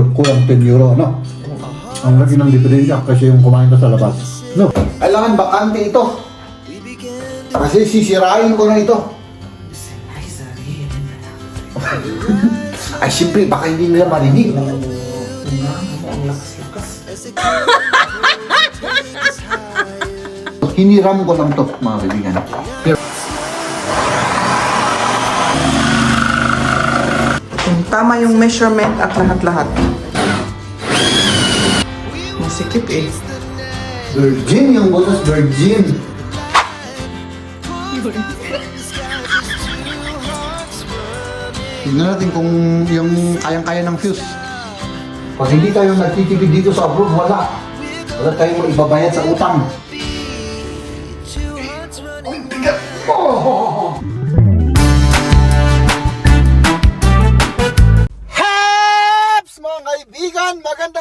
Kulang 10 euro, ano? Ang laki ng diferensya kasi yung kumain ka sa labas. No, kailangan bakante ito. Kasi sisirain ko na ito. Ay, siyempre, baka hindi nila marinig. Hiniram ko lang to, mga kaibigan. Tama yung measurement at lahat-lahat. Masikip eh. Virgin yung butas, virgin. Tignan natin kung yung kayang-kaya ng fuse. Pag hindi tayo nagtitipid dito sa abroad, wala. Wala tayong ibabayad sa utang. Ang bigat mo! Haps! Mga kaibigan,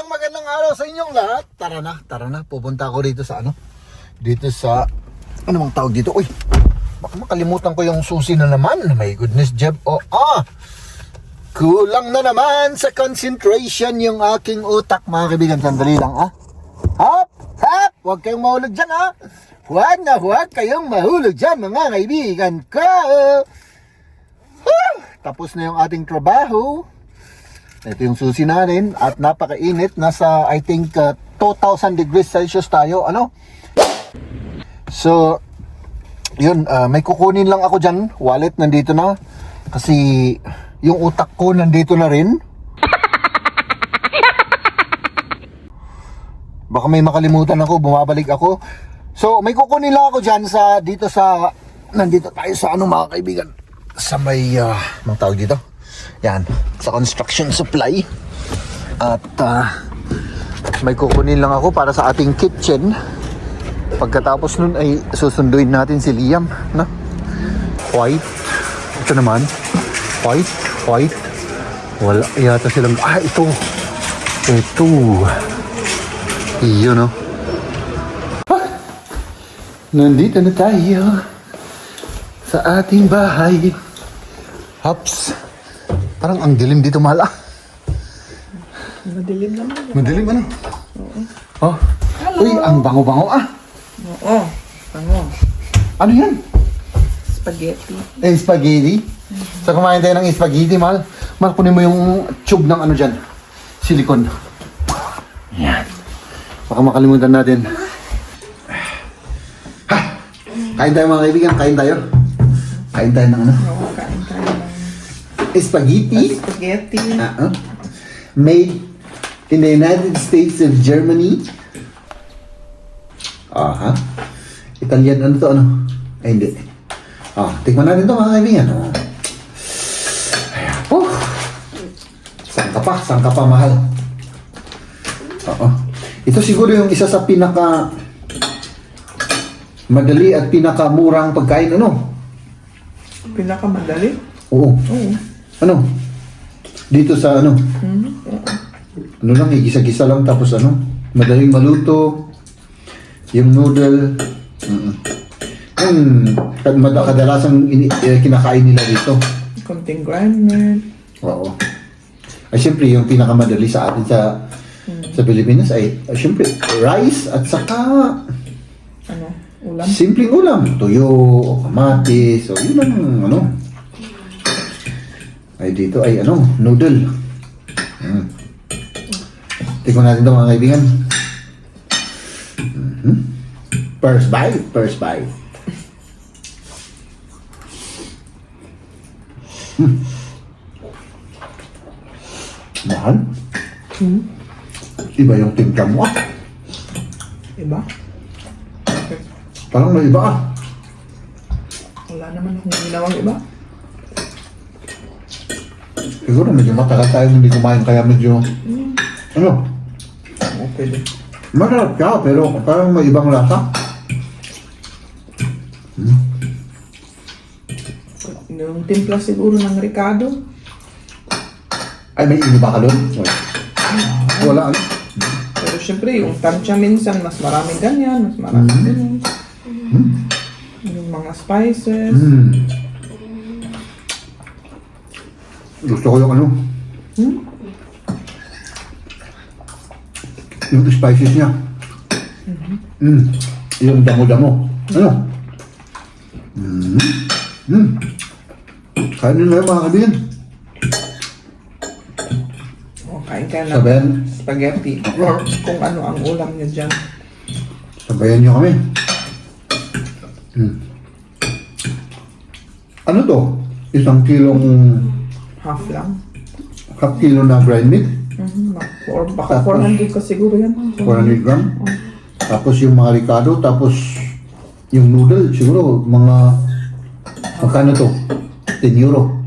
magandang araw sa inyong lahat. Tara na. Pupunta ako dito sa Dito sa, ano bang tawag dito? Uy, baka makalimutan ko yung susi na naman. My goodness, Jeb. Kulang na naman sa concentration yung aking utak, mga kaibigan. Sandali lang, Hop! Huwag kayong mahulog dyan, Huwag kayong mahulog dyan, mga kaibigan ko. Tapos na yung ating trabaho. Ito yung susi natin. At napakainit. Nasa, I think, 2,000 degrees Celsius tayo. So, yun. May kukunin lang ako dyan. Wallet nandito na. Kasi yung utak ko nandito na rin. Baka may makalimutan ako, bumabalik ako. So, may kukunin lang ako dyan nandito tayo sa mga kaibigan. Sa may, mga tawag dito. Yan, sa construction supply. At, may kukunin lang ako para sa ating kitchen. Pagkatapos nun ay susunduin natin si Liam, White. Ito naman. White. Wala yata silang, ito. Iyon, nandito na tayo sa ating bahay. Hops. Parang ang dilim dito, mahal. Madilim naman. Madilim, Oo. Hello. Uy, ang bango-bango, Oo. Bango. Ano yan? Spaghetti. Spaghetti? So, kumain tayo ng spaghetti, mahal. Mahal, kunin mo yung tube ng dyan. Silicone. Yan. Baka makalimutan natin. Kain tayo, mga kaibigan. Kain tayo ng Oo, kain tayo ng spaghetti. spaghetti. Made in the United States of Germany. Italian, Ay, hindi. Tikman natin ito, mga kaibigan. Saan ka pa, mahal? Ito siguro yung isa sa pinaka madali at pinakamurang pagkain, Pinakamadali? Oo. Dito sa igisa-gisa lang tapos madaling maluto. Yung noodle. Kadalasang kinakain nila dito. Konting grandma. Oo. Ay, siyempre, yung pinakamadali sa atin sa Pilipinas ay, siyempre, rice at saka Ulam? simpleng ulam. Tuyo, kamatis, so yun ang Ay, dito ay noodle. Tikman natin ito, mga kaibigan. First bite. Mahal? Iba yung timpla mo, Iba? Parang may iba, Wala naman akong ginawang iba. Siguro medyo matagal tayo hindi kumain kaya medyo Pwede. masarap siya pero parang may ibang lasa. Yung timpla siguro ng Ricardo. Ay, may iba ka doon? Wala, Pero syempre, yung tansya minsan, mas maraming ganyan, mas maraming ganyan. Yung mga spices. Gusto ko yung Yung spices niya. Yung damo-damo. Ano? Kainin na yung mga kaibigan. O, kain ka ng Sabayan. spaghetti. Or kung ano ang ulam niyo dyan. Sabayan niyo kami. Ano to? Isang kilong, Half lang. half kilo na grind meat. Or baka 400 ka siguro yan. 400 gram. Tapos yung mga ricado, tapos yung noodle, siguro mga, magkano to? 10 euro.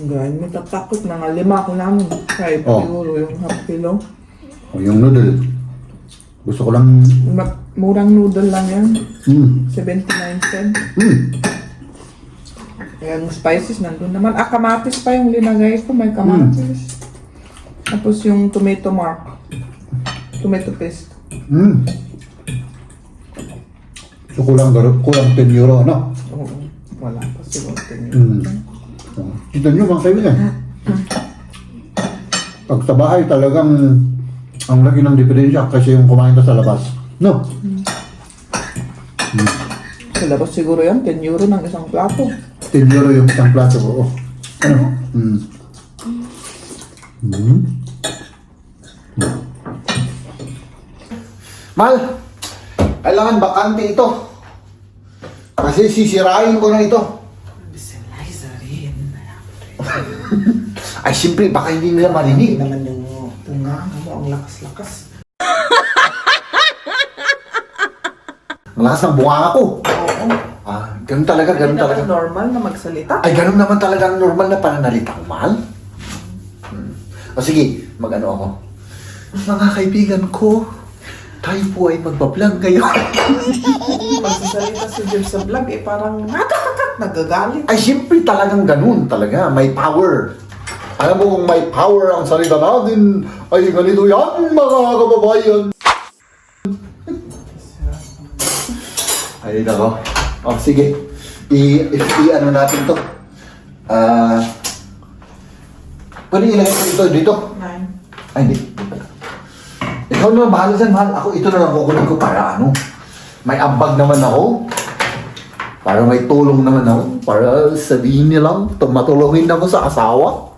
Ganyan, may tatakot na nga 5 ko namin. Kahit Oh. siguro yung half kilo. O yung noodle. Gusto ko lang, Murang noodle lang yan. 79 cents. Yung spices nandun naman. Kamatis pa yung linagay ko. May kamatis. Tapos yung tomato mark. Tomato paste. So kulang 10 euro, ano? Oo. Wala pa siguro. 10 Kita nyo mga kaibigan. Pag sa bahay talagang ang laki ng diferensya kasi yung kumain ka sa labas. No? Sa labas siguro yan. 10 euro ng isang plato. 10 euro yung isang plato. Oo. Ano? Mal, kailangan bakante ito. Kasi sisirain ko na ito. Biseliza rin. Ay, siyempre, baka hindi nila marinig. Naman yung tunga mo ang lakas-lakas. Ang lakas ng bunga ko. Oo. Ganun talaga, ganun Hindi talaga. naman normal na magsalita. Ay, ganun naman talaga ang normal na pananalita ko, mahal. O sige, mag-ano ako. Mga kaibigan ko, tayo po ay magbablog ngayon. Magsasalita si Jeff sa vlog parang nakakakak, nagagalit. Ay, siyempre talagang ganun talaga. May power. Alam mo kung may power ang salita natin, ay ganito yan, mga kababayan. Ay, nako. O, sige. I-ano natin to. Pwede ilagay ko ito dito. Nine. Ay, hindi. Ikaw naman, bahala dyan, mahal. Ako, ito na lang kukunin ko para ano. May ambag naman ako. Para may tulong naman ako. Para sabihin nilang, matulungin ako sa asawa.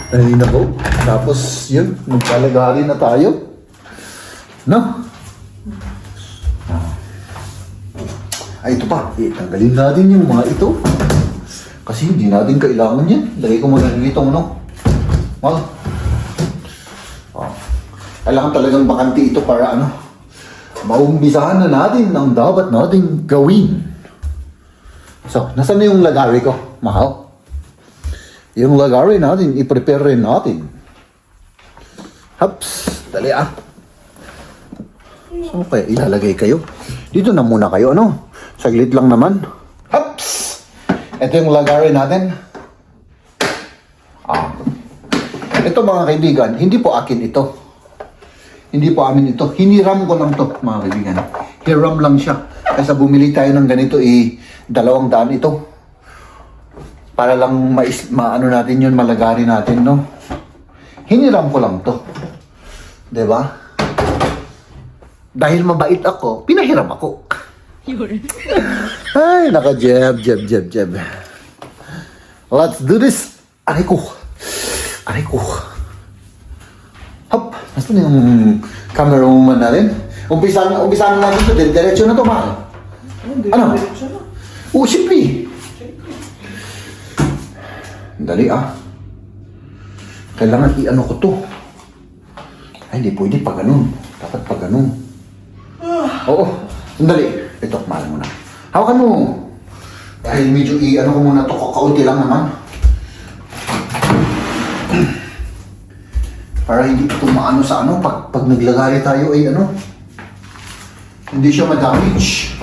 Ay, nako. Tapos, yun, magkalagari na tayo. No? Ay, ito pa. Tanggalin natin yung mga ito. Kasi hindi natin kailangan yan. Lagay ko muna dito, ano? Mahal. Kailangan talagang bakante ito para ano, maumbisahan na natin ang dapat nating gawin. So, nasaan na yung lagari ko, mahal? Yung lagari natin, i-prepare rin natin. Haps, dali ah. So, kaya ilalagay kayo? Dito na muna kayo, ano? Saglit lang naman. Haps! Ito yung lagari natin. Ito mga kaibigan, hindi po akin ito. Hindi po amin ito. Hiniram ko lang to, mga kaibigan. Hiram lang siya. Kaysa bumili tayo ng ganito, 200 ito. Para lang maano natin yun, malagari natin, no? Hiniram ko lang to. Diba? Dahil mabait ako, pinahiram ako. Ay, naka-jab. Let's do this. Aray ko. Hop, nasa na yung camera woman natin? Umpisa na natin ito. Diretso na ito, mahal. Ano? Oo, siyempre. Dali ah. Kailangan i-ano ko to. Ay, hindi pwede pa ganun. Dapat pa ganun. Oo, sandali. Ito, mahal mo na. Hawakan mo. Dahil medyo i-ano ko muna ito. Kaunti lang naman. Para hindi ito maano sa ano, pag naglagari tayo ay ano, hindi siya ma-damage.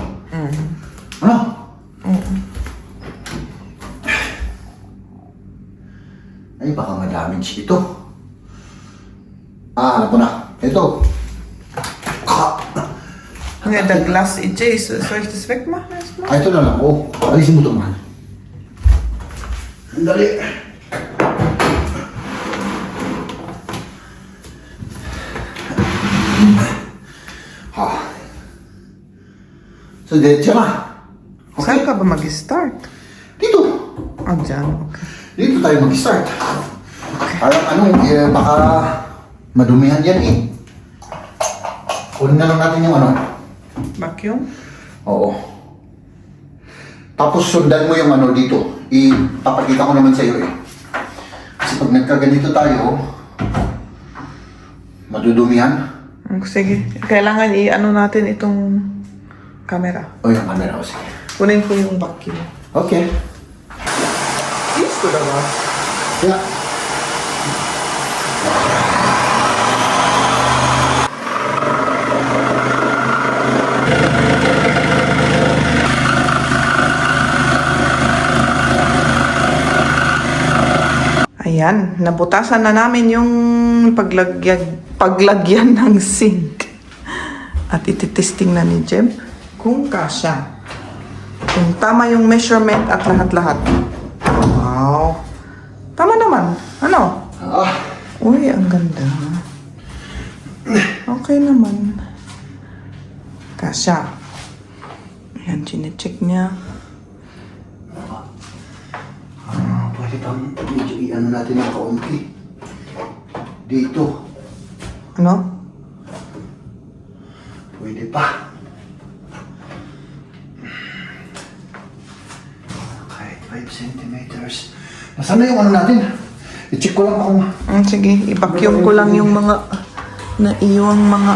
Ano? Ay, baka ma-damage ito. Alam ko na. Ito. Ngayon, the glass itche, så är det sväck ma? Ito na lang. Oh, alisin mo ito, man. Dali. So, diretso na. Saan ka ba mag-start? Dito. Ah, dyan. Okay. Dito tayo mag-start. Parang baka madumihan yan eh. Kunin na lang natin yung Vacuum? Oo. Tapos sundan mo yung dito. Ipapakita ko naman sa'yo eh. Kasi pag nagkaganito tayo, madudumihan. Sige. Kailangan natin itong camera. O yung camera ko, sige. Kunin ko yung vacuum. Okay. Yes, ko ba? Yeah. Ayan, nabutasan na namin yung paglagyan ng sink. At ititesting na ni Jeb kung kasya. Kung tama yung measurement at lahat-lahat. Wow. Tama naman. Ano? Uy, ang ganda. Okay naman. Kasya. Ayan, chinecheck niya. Pwede pang medyo natin ng kaunti. Dito. Ano? Pwede pa. Kahit 5 centimeters. Nasaan na yung natin? I-check ko lang kung... Sige, i-vacuum ko lang yung mga naiwang mga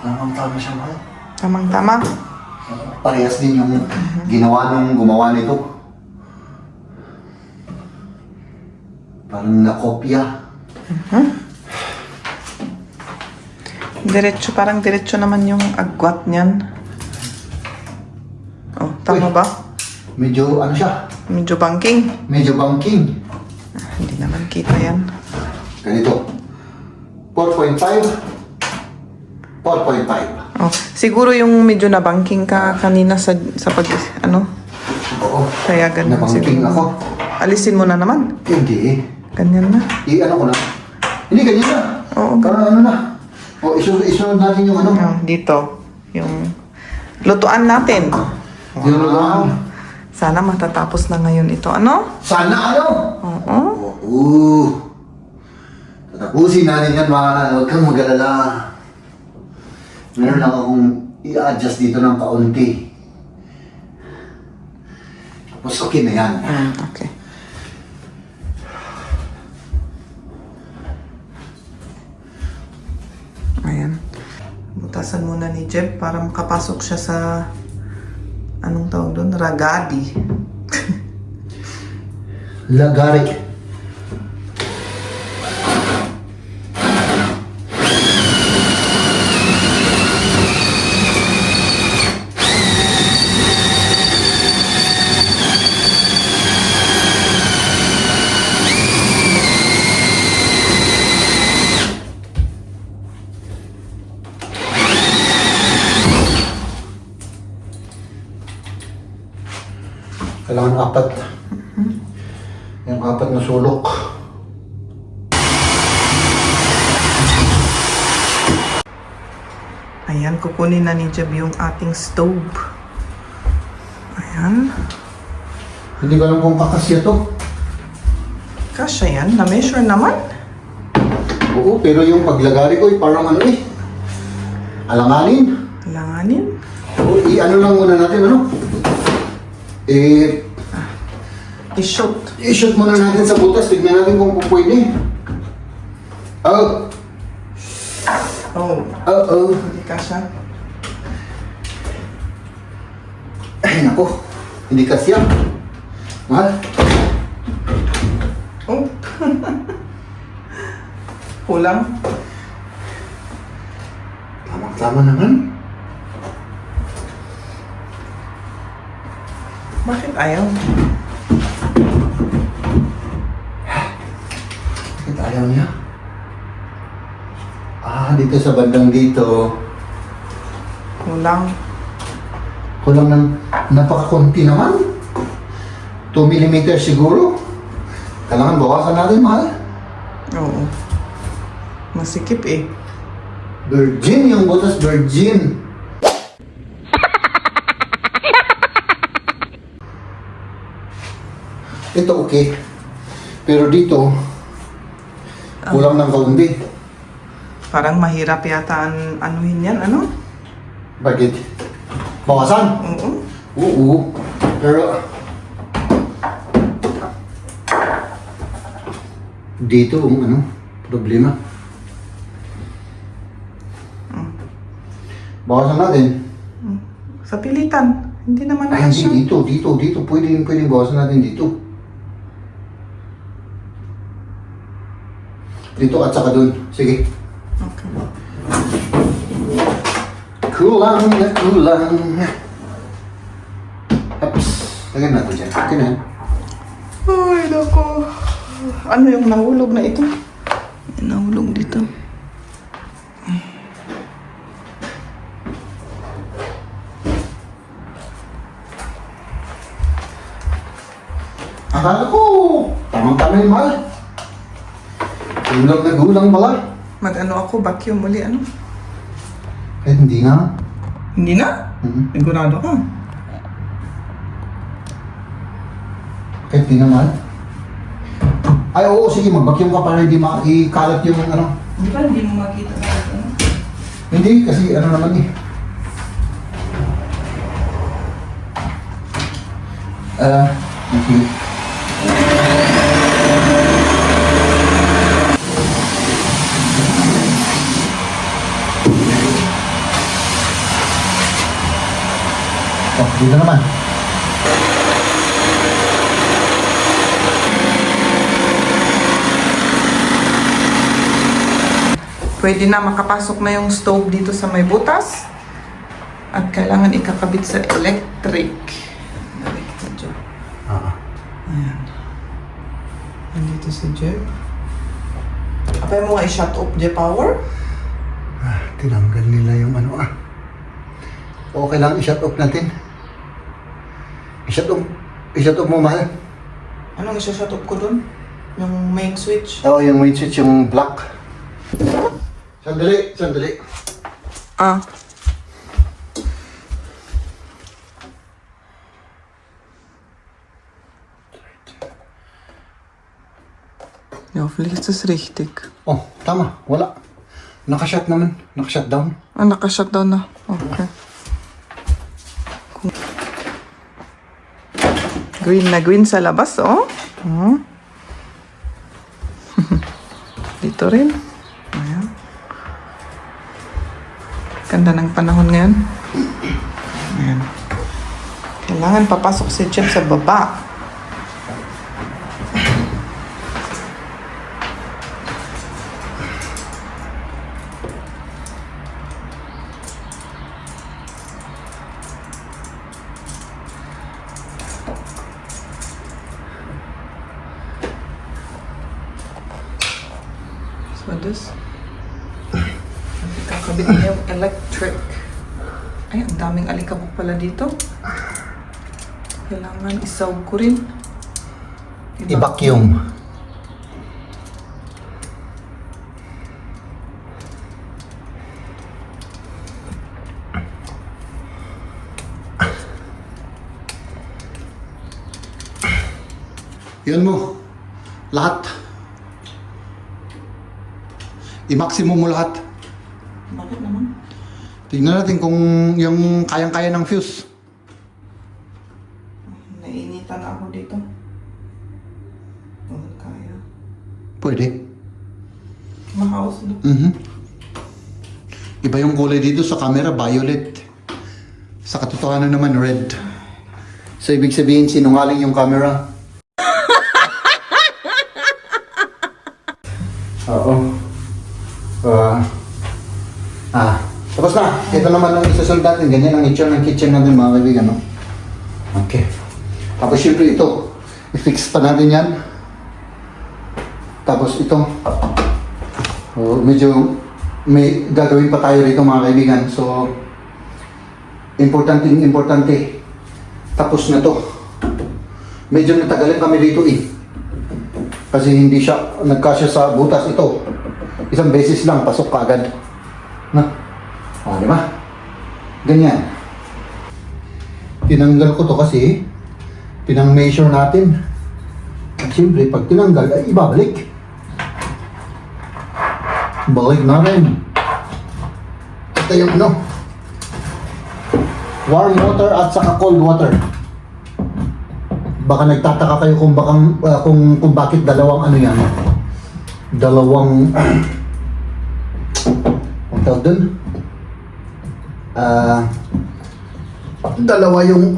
Tamang-tama siya, mahal. Tamang-tama. Parehas din yung ginawa nung gumawa nito. Parang nakopya. Parang diretso naman yung agwat niyan. Oh, tama Uy. ba? Medyo siya? Medyo banking. Medyo banking. Hindi naman kita yan. Ganito. 4.5. 4.5. Oh, siguro yung medyo na banking ka kanina sa pag Oo. kaya ganun Nabanking siguro. ako. Alisin mo na naman. Hindi. Ganyan na. Ko na. Hindi, ganyan na. Oo. Parang na. O, isunod natin yung Oh, dito. Yung lutuan natin. Yun lang. Sana matatapos na ngayon ito. Ano? Sana Oo. Oo. Tatapusin natin yan, mga huwag kang mag-alala. Meron lang akong i-adjust dito ng kaunti. Tapos okay na yan. Okay. Ayan. Butasan muna ni Jeb para makapasok siya sa anong tawag doon? Ragadi. Lagari. Kailangan apat. Yung apat na sulok. Ayan, kukunin na ni Jeb yung ating stove. Ayan. Hindi ko alam kung kakasya to. Kasya yan. Na-measure naman. Oo, pero yung paglagari ko parang alanganin. Langanin. Oo, lang muna natin, I-shoot. I-shoot muna natin sa butas. Tignan natin kung pwede. Oh. Oh. Hindi kasya. Ay, nako. Hindi kasya. Mahal. Oh. Kulang. Tamang-tama naman. Bakit ayaw? Bakit ayaw niya? dito sa bandang dito. Kulang. Kulang ng napakakunti naman. 2 mm siguro. Kailangan bawasan natin, mahal. Oo. Masikip eh. Virgin yung butas, virgin. Ito okay. Pero dito, kulang ng kaunti. Parang mahirap yata anuhin yan, ano? Bakit? Bawasan? Oo. Oo. Pero, dito ang ano, problema. Bawasan natin. Sa pilitan. Hindi naman Ay, siya. hindi dito. Pwedeng bawasan natin dito. Dito at saka dun. Sige. Okay. Kulang na kulang. Ups. Lagyan natin dyan. Okay na. Ay, nako. Ano yung nahulog na ito? May nahulog dito. Akala ko, tamang-tama yung mahal. Kulang na kulang pala. Mag-ano ako, vacuum uli, ano? Eh, hindi nga. Hindi na? Sigurado ka? Kahit di na mahal. Ay, oo, sige, mag-vacuum ka para hindi ikalat yung ano. Di ba hindi mo makita sa ito? Hindi, kasi ano naman eh. Okay. Oh, dito naman. Pwede na makapasok na yung stove dito sa may butas. At kailangan ikakabit sa electric. Ayan. Nandito si Jeff. Apay mo nga i-shut off the power? Tinanggal nila yung ano Okay lang, i-shut off natin. I-shut off mo, mahal. Anong i-shut off ko dun? Yung main switch? Oo, yung main switch, yung black. Sandali. Ah. Ja, vielleicht ist das richtig. Oh, tama. Wala. Nakashut naman. Nakashut down. Ah, naka-shutdown na. Okay. Green na green sa labas, oh. Oh. Dito rin. Ayan. Ganda ng panahon ngayon. Ayan. Kailangan papasok si Jeff sa baba. So this, kakabit niya yung electric. Ay, ang daming alikabok pala dito. Kailangan isawg ko rin. I-vacuum. Yan mo. Lahat. I-maximum mo lahat. Bakit naman? Tingnan natin kung yung kayang-kaya ng fuse. Nainitan na ako dito. Oh, kaya. Pwede. Mahaos na. Iba yung kulay dito sa camera, violet. Sa katotohanan naman, red. So, ibig sabihin, sinungaling yung camera. Oo. Tapos na. Ito naman ang isasunod natin. Ganyan ang itsura ng kitchen natin, mga kaibigan, no? Okay. Tapos, syempre ito. I-fix pa natin yan. Tapos ito. Medyo may gagawin pa tayo dito mga kaibigan. So, importante. Tapos na to. Medyo natagalan kami dito eh. Kasi hindi siya nagkasya sa butas ito. Isang beses lang, pasok ka agad. Na? O, di ba? Ganyan. Tinanggal ko to kasi pinang-measure natin. At siyempre, pag tinanggal, ay ibabalik. Balik na rin. Ito yung ano. Warm water at saka cold water. Baka nagtataka kayo kung kung bakit dalawang ano yan. Dalawang ang tawag dun? Dalawa yung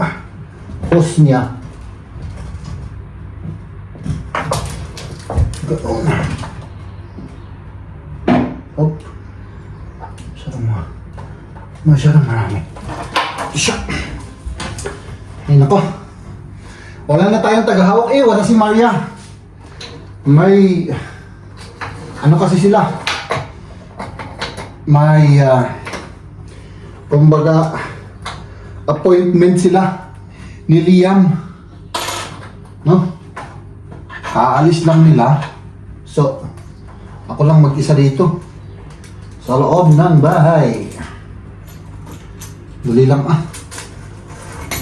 hose niya. Ganoon. Hop. Masyadong marami. Isya. Ay nako. Wala na tayong tagahawak eh. Wala si Maria. May ano kasi sila? May kumbaga appointment sila ni Liam. No? Aalis lang nila. So, ako lang mag-isa dito. Sa loob ng bahay. Dali lang ah.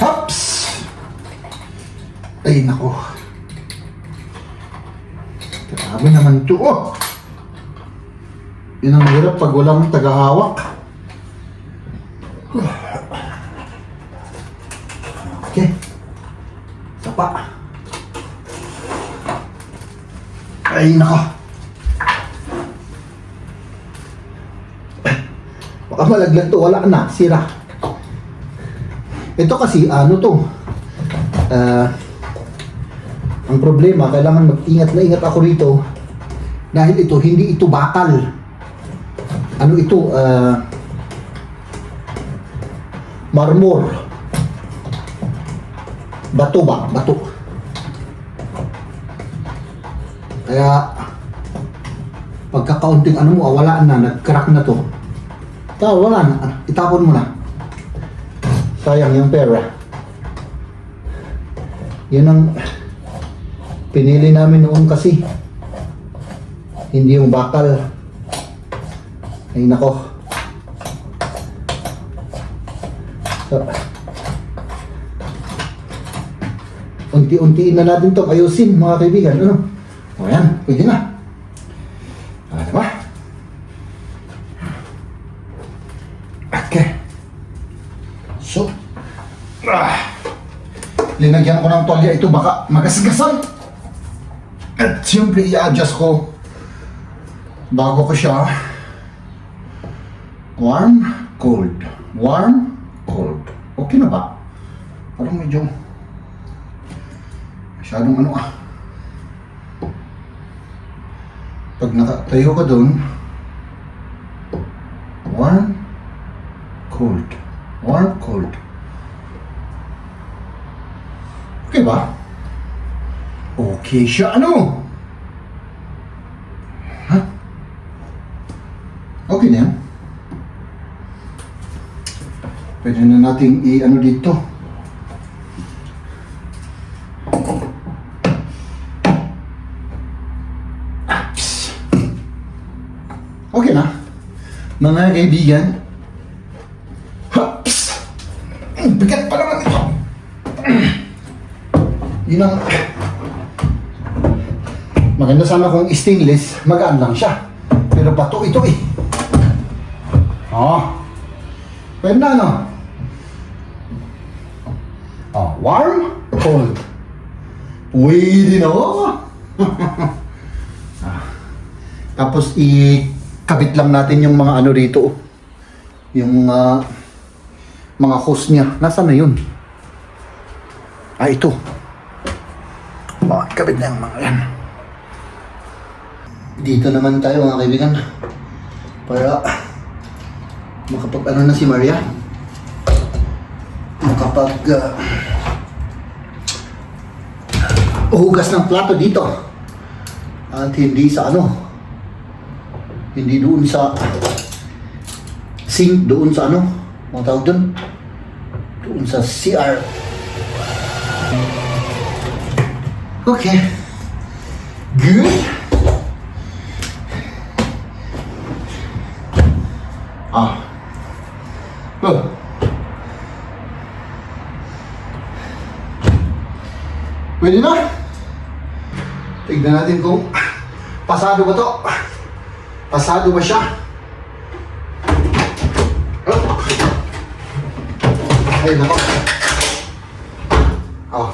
Hops! Ay nako. Grabe naman ito oh. Yun ang hirap pag walang tagahawak. Okay. Sapa. Ay nako. Baka malaglag to, wala na, sira. Ito kasi ano to. Ang problema, kailangan mag-ingat na ingat ako rito dahil ito, hindi ito bakal. Ano ito? Marmor. Bato ba? Bato. Kaya pagkakaunting ano mo, wala na, nag-crack na to. Wala na, itapon mo na. Sayang yung pera. Yun ang pinili namin noon kasi. Hindi yung bakal. Ay nako. So, unti-untiin na natin to ayusin mga kaibigan. Ano? O yan, pwede na. Ano ba? Okay. So, linagyan ko ng tolya ito, baka magasgasan. At siyempre i-adjust ko bago ko siya warm, cold. Warm, cold. Okay na ba? Parang medyo masyadong ano ah. Pag nakatayo ka doon, warm, cold. Warm, cold. Okay ba? Okay siya, ano? Ha? Okay na yan. Pwede na nating i-ano dito. Okay na. Mga kaibigan. Hops! Bigat pa naman ito. Yun ang maganda sana kung stainless, magaan lang siya. Pero bato ito eh. Oh. Pwede na ano? Oh, warm, cold. Pwede na oh. Tapos ikabit lang natin yung mga ano dito. Yung mga hose niya. Nasaan na yun? Ah, ito. Ikabit na yung mga yan. Dito naman tayo mga kaibigan. Para makapag ano na si Maria. Makapag hugas ng plato dito. At hindi sa ano. Hindi doon sa sink doon sa ano, mga tawag doon. Doon sa CR. Okay. Good. Ah. Oh. Pwede na. Tignan natin kung pasado ba to. Pasado ba siya? Oh. Ay, nako. Oh.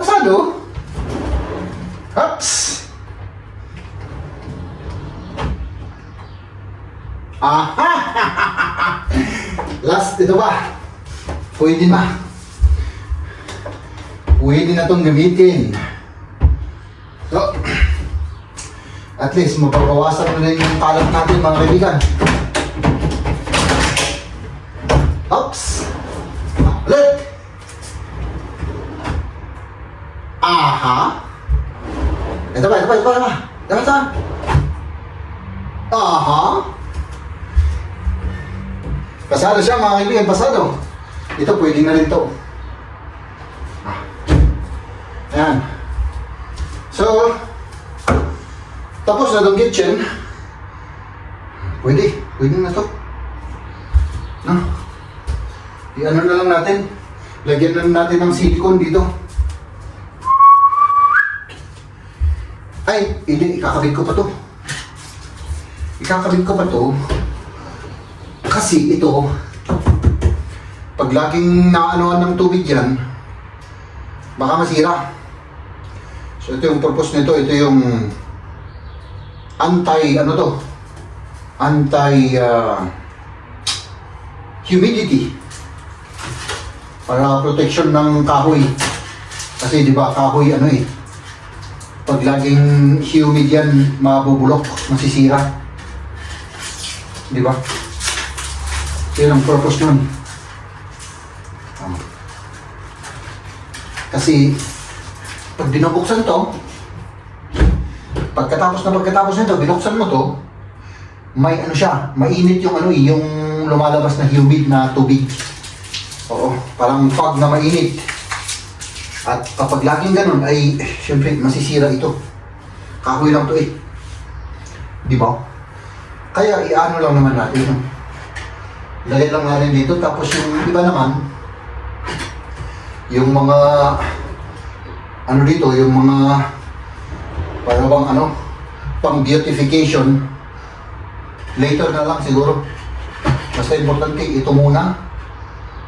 Pasado? Oops. Aha! Last, ito ba? Pwede na. Pwede na itong gamitin. So, at least mapapawasan na rin yung kalat natin mga kaibigan. Oops! Ulit! Aha! Ito ba? Aha! Pasado siya mga kaibigan, pasado. Ito pwede na rin to. Ayan. So, tapos na itong kitchen. Pwede na to. No? I-ano na lang natin. Lagyan na natin ng silicone dito. Ay, hindi, ikakabit ko pa to. Ikakabit ko pa to. Kasi ito, pag laging naanoan ng tubig yan, baka masira. So ito yung purpose nito, ito yung humidity para protection ng kahoy. Kasi di ba kahoy pag laging humid yan, mabubulok, masisira. Di ba? Yun ang purpose nun. Kasi pag binubuksan to, pagkatapos nito, binuksan mo to, may siya, mainit yung yung lumalabas na humid na tubig. Oo, parang fog na mainit. At kapag laging ganun ay, syempre, masisira ito. Kahoy lang to Di ba? Kaya iano lang naman natin. Lagay lang natin dito, tapos yung iba naman, yung mga dito, yung mga para bang pang beautification, later na lang siguro. Basta importante ito muna,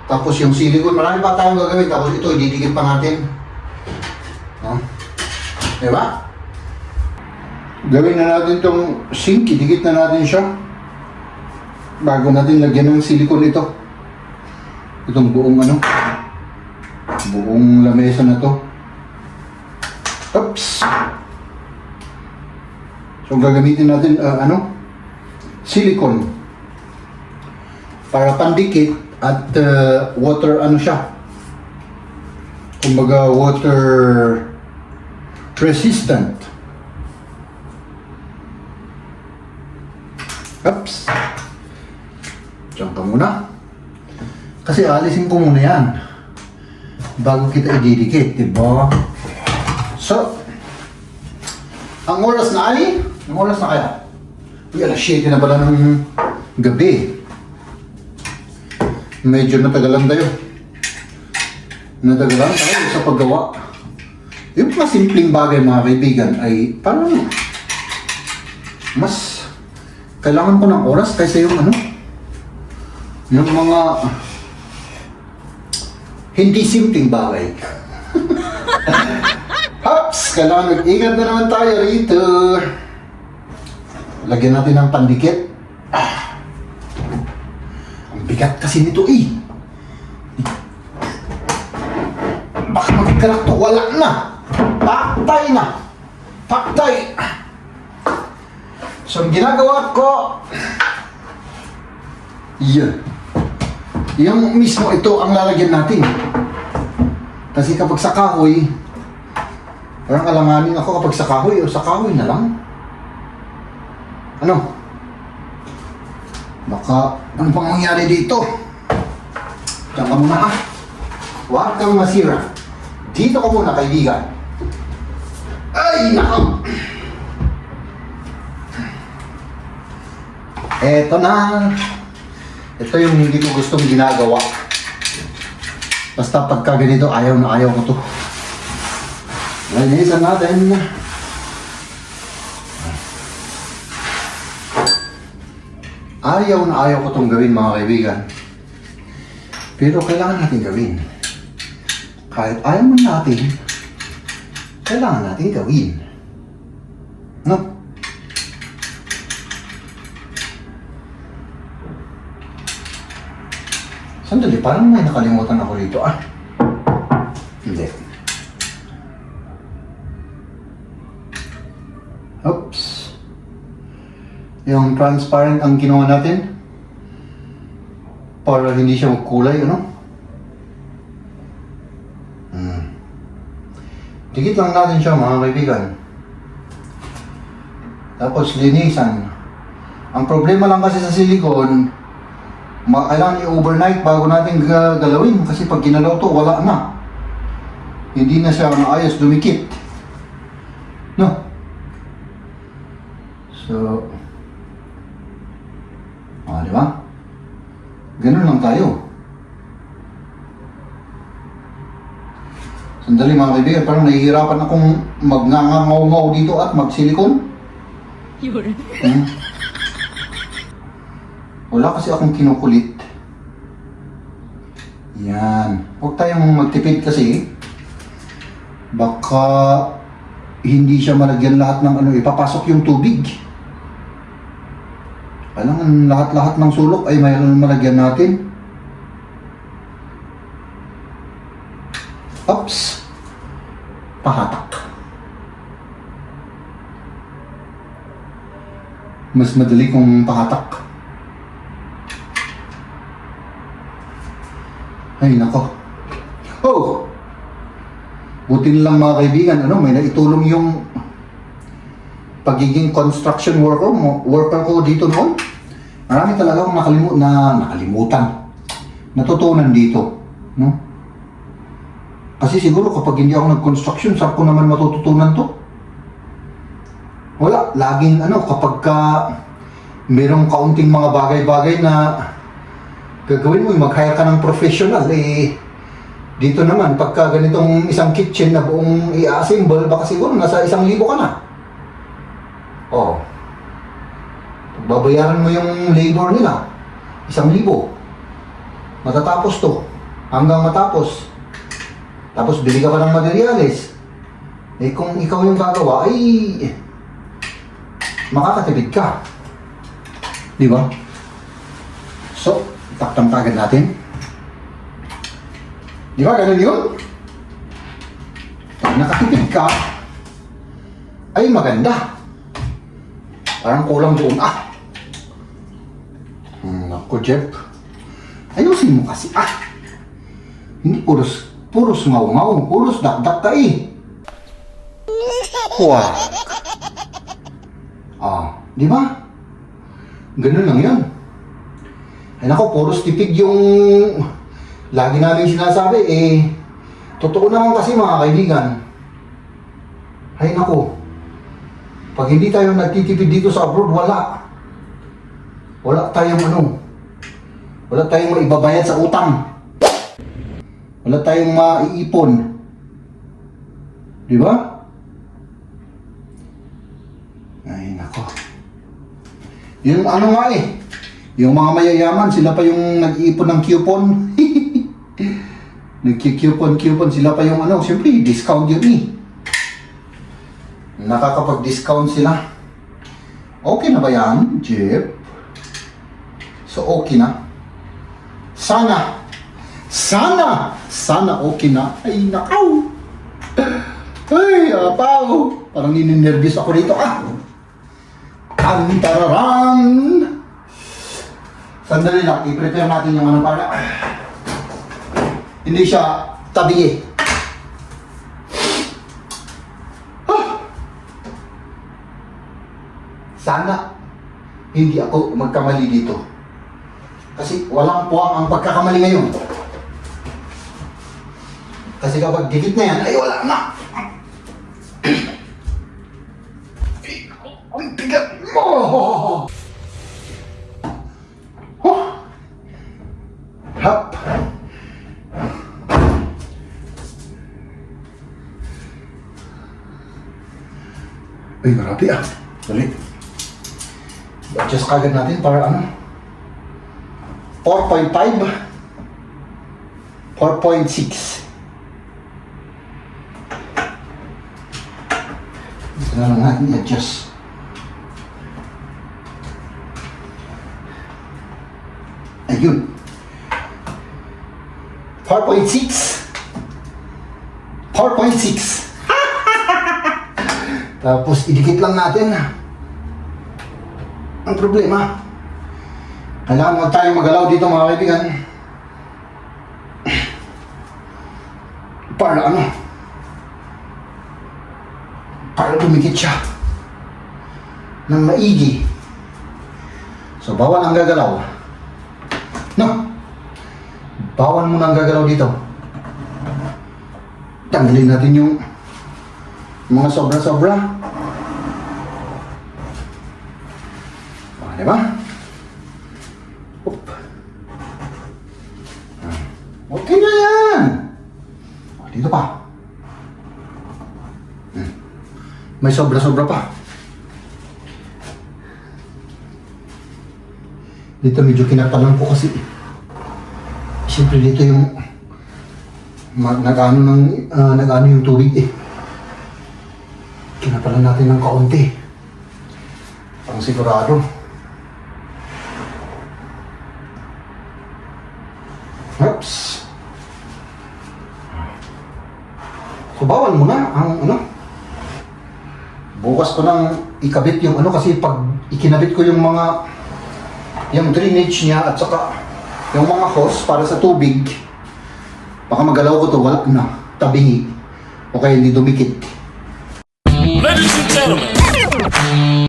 tapos yung silicone, marami pa tayong gagawin, tapos ito ididikit pa natin. Diba? Gawin na natin itong sink, idikit na natin siya bago natin lagyan ng silicone ito. Itong buong buong lamesa na to. Oops! So gagamitin natin silicone para pandikit at water siya. Kumbaga water resistant. Oops! Diyan ka muna. Kasi alisin ko muna yan bago kita ididikit, diba? So, ang oras na kaya? Alas 7 na pala ng gabi. Medyo natagalan tayo. Natagalan tayo sa paggawa. Yung mga simpleng bagay mga kaibigan ay parang mas kailangan ko ng oras kaysa yung yung mga hindi simpleng bagay. Hops! Kailangan mag-ingat na naman tayo rito. Lagyan natin ng pandikit. Ang bigat kasi nito Baka magkarak to, wala na. Paktay na. Paktay. So, ang ginagawa ko, yung mismo ito ang lalagyan natin. Kasi kapag sa kahoy, parang alanganin ako kapag sa kahoy na lang. Ano? Baka, ano pang mangyari dito? Diyan ka muna ha. Huwag kang masira. Dito ka muna, kaibigan. Ay, nako! Eto na. Ito yung hindi ko gustong ginagawa. Basta pagka ganito, ayaw na ayaw ko to. Linisan natin. Ayaw na ayaw ko itong gawin, mga kaibigan. Pero kailangan natin gawin. Kahit ayaw man natin, kailangan natin gawin. No? Sandali, parang may nakalimutan ako rito. Ah, hindi. Oops. Yung transparent ang ginawa natin para hindi siya magkulay, ano? Dikit lang natin siya, mga kaibigan. Tapos linisan. Ang problema lang kasi sa silicone, kailangan i-overnight bago natin galawin kasi pag ginalaw to, wala na. Hindi na siya maayos dumikit. No? So, di ba? Ganun lang tayo. Sandali mga kaibigan, parang nahihirapan akong magngangangaw-ngaw dito at mag-silicone. Wala kasi akong kinukulit. Yan. Huwag tayong magtipid kasi. Baka hindi siya malagyan lahat ng ipapasok yung tubig. Kailangan lahat-lahat ng sulok ay mayroon malagyan natin. Oops! Pahatak. Mas madali kung pahatak. Ay, nako. Oh! Buti na lang mga kaibigan, may naitulong yung pagiging construction worker ko dito noon. Marami talaga akong nakalimutan. Natutunan dito. No? Kasi siguro kapag hindi ako nag-construction, saan ko naman matututunan to? Wala. Laging kapag merong kaunting mga bagay-bagay na gagawin mo, mag-hire ka ng professional, dito naman, pagka ganitong isang kitchen na buong i-assemble, baka siguro nasa 1,000 ka na. Oh. Babayaran mo yung labor nila. 1,000. Matatapos to. Hanggang matapos. Tapos bili ka pa ng materyales. Kung ikaw yung gagawa, ay makakatipid ka. Di ba? So, taktam kagad natin. Di ba? Ganun yun? Pag nakatipid ka, ay maganda. Parang kulang doon. Naku, Jeff. Ayusin mo kasi. Hindi puros ngaw-ngaw. Puros dakdak ka Wow. Di ba? Ganun lang yun. Ay naku, puros tipid yung lagi namin sinasabi. Totoo naman kasi mga kaibigan. Ay naku, pag hindi tayo nagtitipid dito sa abroad, wala tayong wala tayong maibabayad sa utang. Wala tayong maiipon. Di ba? Ay, nako. Yung yung mga mayayaman, sila pa yung nag-iipon ng coupon. Nagki-coupon sila pa yung siyempre, discount yun Nakakapag-discount sila. Okay na ba yan, Jeff? So, okay na. Sana okay na. Ay, nakaw. Ay, apaw. Parang nininervyos ako rito. Tantararang. Sandali lang, i-prepare natin yung para hindi siya tabi Sana hindi ako magkamali dito. Kasi walang puwang ang pagkakamali ngayon. Kasi kapag dikit na yan, ay wala na. Ang bigat mo! Hap! Ay, grabe ah. Dali. I-adjust kagad natin para ano? 4.5 4.6. Ito na lang natin i-adjust. Ayun. 4.6. 4.6. Tapos idikit lang natin. Ang problema, kailangan huwag tayong magalaw dito mga kaibigan. Para ano? Para dumikit siya ng maigi. So bawal ang gagalaw. No? Bawal mo nang gagalaw dito. Tanggalin natin yung mga sobra-sobra. Diba? Oop. Okay na yan. Dito pa. May sobra-sobra pa. Dito medyo kinatalan ko kasi. Siyempre dito yung nag-ano yung tubig eh. Kinatalan natin ng kaunti. Pang sigurado. Oops. So bawal muna ang ano. Bukas ko nang ikabit yung ano kasi pag ikinabit ko yung drainage niya at saka yung mga hose para sa tubig, baka magalaw ko to, wala na, tabingi o kaya hindi dumikit.